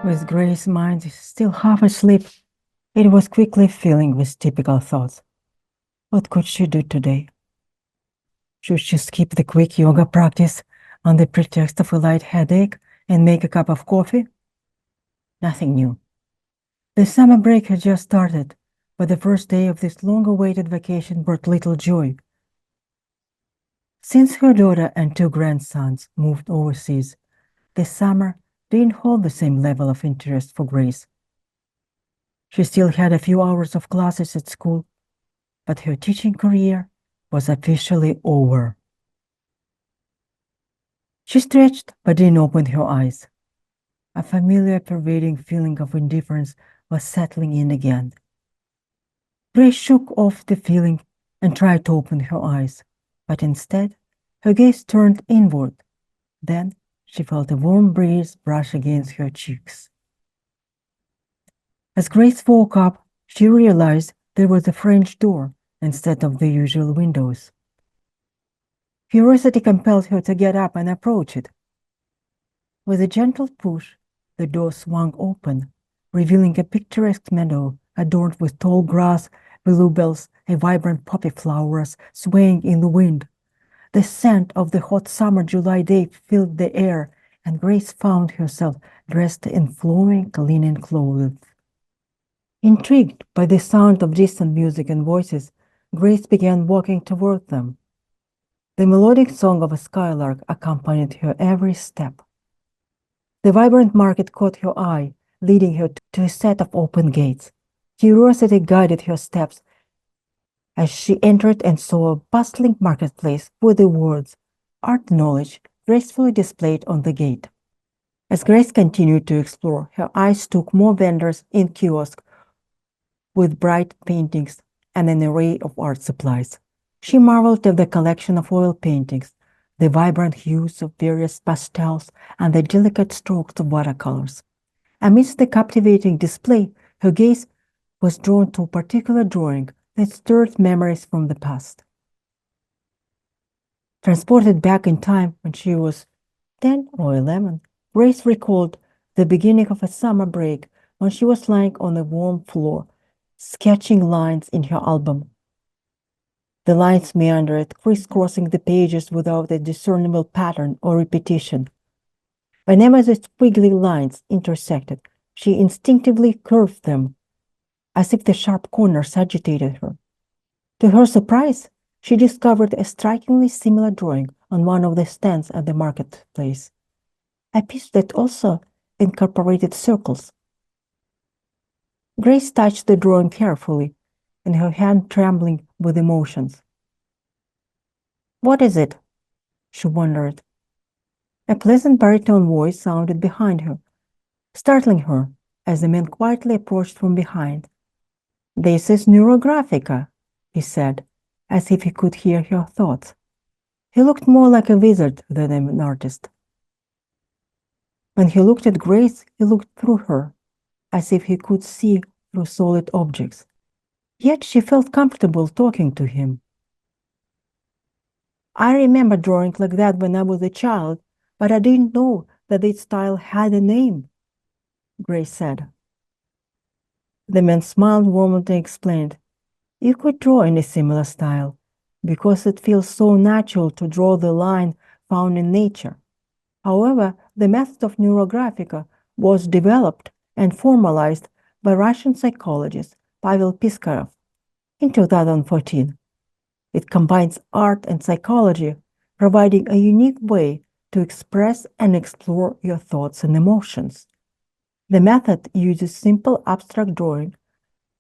With Grace's mind still half asleep, it was quickly filling with typical thoughts. What could she do today? Should she skip the quick yoga practice on the pretext of a light headache and make a cup of coffee? Nothing new. The summer break had just started, but the first day of this long-awaited vacation brought little joy. Since her daughter and two grandsons moved overseas, this summer didn't hold the same level of interest for Grace. She still had a few hours of classes at school, but her teaching career was officially over. She stretched but didn't open her eyes. A familiar pervading feeling of indifference was settling in again. Grace shook off the feeling and tried to open her eyes, but instead her gaze turned inward. Then she felt a warm breeze brush against her cheeks. As Grace woke up, she realized there was a French door instead of the usual windows. Curiosity compelled her to get up and approach it. With a gentle push, the door swung open, revealing a picturesque meadow adorned with tall grass, bluebells, and vibrant poppy flowers swaying in the wind. The scent of the hot summer July day filled the air, and Grace found herself dressed in flowing linen clothes. Intrigued by the sound of distant music and voices, Grace began walking toward them. The melodic song of a skylark accompanied her every step. The vibrant market caught her eye, leading her to a set of open gates. Curiosity guided her steps as she entered and saw a bustling marketplace with the words "Art Knowledge" gracefully displayed on the gate. As Grace continued to explore, her eyes took more vendors in kiosks with bright paintings and an array of art supplies. She marveled at the collection of oil paintings, the vibrant hues of various pastels, and the delicate strokes of watercolors. Amidst the captivating display, her gaze was drawn to a particular drawing that stirred memories from the past. Transported back in time when she was 10 or 11, Grace recalled the beginning of a summer break when she was lying on a warm floor, sketching lines in her album. The lines meandered, crisscrossing the pages without a discernible pattern or repetition. Whenever the squiggly lines intersected, she instinctively curved them, as if the sharp corners agitated her. To her surprise, she discovered a strikingly similar drawing on one of the stands at the marketplace, a piece that also incorporated circles. Grace touched the drawing carefully, and her hand trembling with emotions. "What is it?" she wondered. A pleasant baritone voice sounded behind her, startling her as the man quietly approached from behind. "This is Neurographica," he said, as if he could hear her thoughts. He looked more like a wizard than an artist. When he looked at Grace, he looked through her, as if he could see through solid objects. Yet she felt comfortable talking to him. "I remember drawing like that when I was a child, but I didn't know that its style had a name," Grace said. The man smiled warmly and explained, "You could draw in a similar style, because it feels so natural to draw the line found in nature. However, the method of Neurographica was developed and formalized by Russian psychologist Pavel Piskarov in 2014. It combines art and psychology, providing a unique way to express and explore your thoughts and emotions. The method uses simple abstract drawing,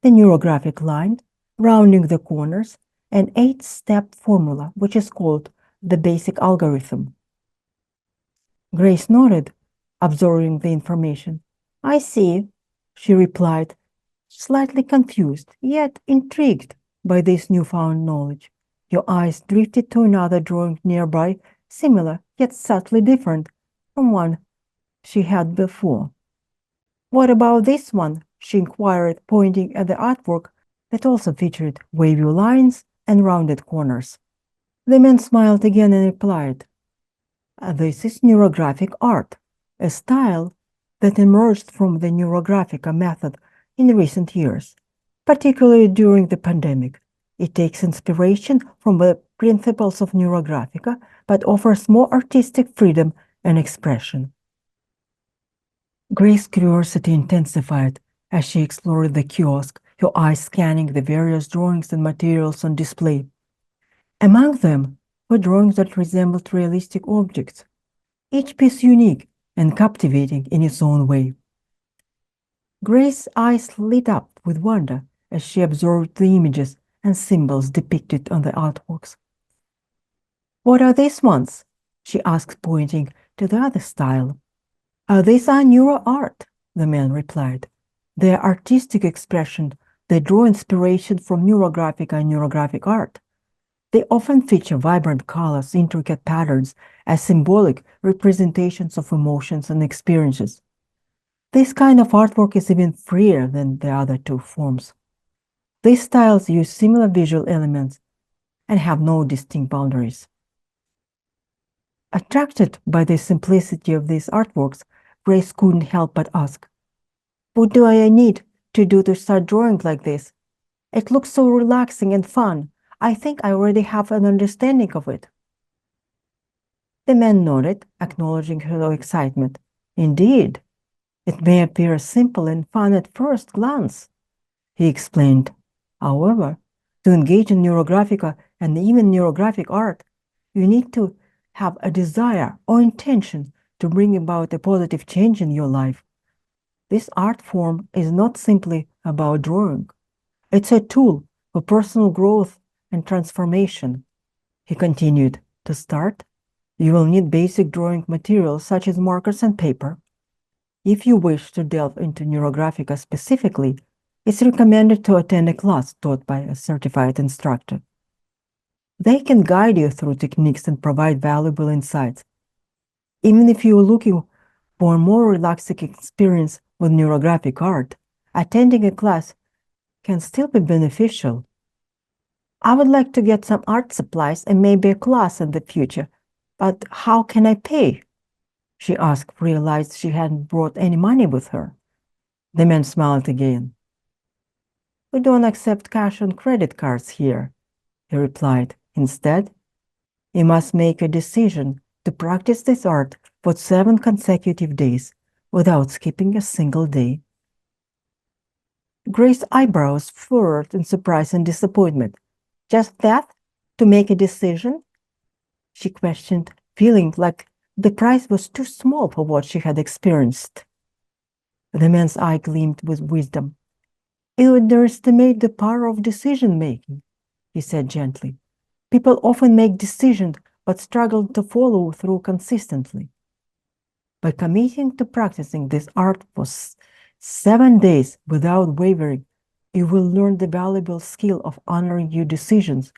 the neurographic line, rounding the corners, an 8-step formula, which is called the basic algorithm." Grace nodded, absorbing the information. "I see," she replied, slightly confused, yet intrigued by this newfound knowledge. Her eyes drifted to another drawing nearby, similar yet subtly different from one she had before. "What about this one?" she inquired, pointing at the artwork that also featured wavy lines and rounded corners. The man smiled again and replied, "This is Neurographic Art, a style that emerged from the Neurographica method in recent years, particularly during the pandemic. It takes inspiration from the principles of Neurographica, but offers more artistic freedom and expression. Grace's curiosity intensified as she explored the kiosk, her eyes scanning the various drawings and materials on display. Among them were drawings that resembled realistic objects, each piece unique and captivating in its own way. Grace's eyes lit up with wonder as she observed the images and symbols depicted on the artworks. "What are these ones?" she asked, pointing to the other style. "These are Neuro Art," the man replied. "They are artistic expression that draw inspiration from Neurographic and Neurographic art. They often feature vibrant colors, intricate patterns, as symbolic representations of emotions and experiences. This kind of artwork is even freer than the other two forms. These styles use similar visual elements and have no distinct boundaries." Attracted by the simplicity of these artworks, Grace couldn't help but ask, "What do I need to do to start drawing like this? It looks so relaxing and fun. I think I already have an understanding of it." The man nodded, acknowledging her excitement. "Indeed, it may appear simple and fun at first glance," he explained. "However, to engage in Neurographica and even Neurographic art, you need to have a desire or intention to bring about a positive change in your life. This art form is not simply about drawing. It's a tool for personal growth and transformation." He continued, "To start, you will need basic drawing materials such as markers and paper. If you wish to delve into Neurographica specifically, it's recommended to attend a class taught by a certified instructor. They can guide you through techniques and provide valuable insights. Even if you're looking for a more relaxing experience with Neurographic art, attending a class can still be beneficial." "I would like to get some art supplies and maybe a class in the future, but how can I pay?" she asked, realized she hadn't brought any money with her. The man smiled again. "We don't accept cash on credit cards here," he replied. "Instead, you must make a decision to practice this art for 7 consecutive days without skipping a single day." Grace's eyebrows furrowed in surprise and disappointment. "Just that? To make a decision?" she questioned, feeling like the price was too small for what she had experienced. The man's eye gleamed with wisdom. "You underestimate the power of decision-making," he said gently. "People often make decisions but struggle to follow through consistently. By committing to practicing this art for 7 days without wavering, you will learn the valuable skill of honoring your decisions.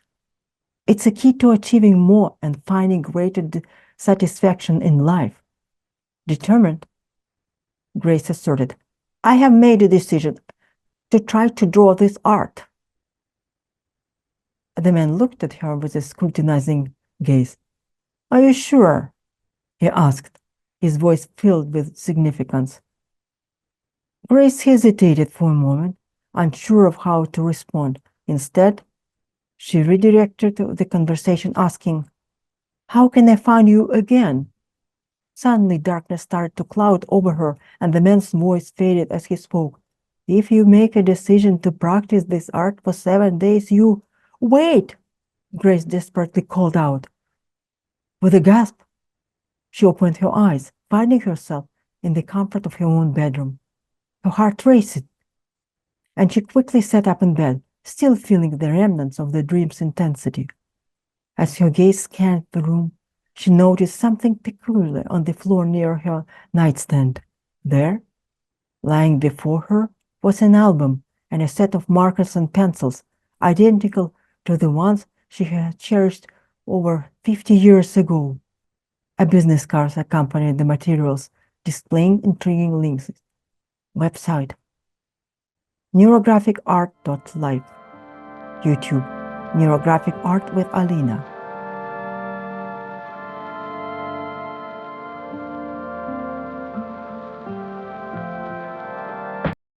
It's a key to achieving more and finding greater satisfaction in life." Determined, Grace asserted, "I have made a decision to try to draw this art." The man looked at her with a scrutinizing gaze. "Are you sure?" he asked, his voice filled with significance. Grace hesitated for a moment, unsure of how to respond. Instead, she redirected the conversation, asking, "How can I find you again?" Suddenly, darkness started to cloud over her, and the man's voice faded as he spoke. "If you make a decision to practice this art for 7 days, you—" "Wait!" Grace desperately called out. With a gasp, she opened her eyes, finding herself in the comfort of her own bedroom. Her heart raced, and she quickly sat up in bed, still feeling the remnants of the dream's intensity. As her gaze scanned the room, she noticed something peculiar on the floor near her nightstand. There, lying before her, was an album and a set of markers and pencils, identical to the ones she had cherished over 50 years ago. A business card accompanied the materials, displaying intriguing links. Website: neurographic art.life. YouTube: Neurographic Art with Alina.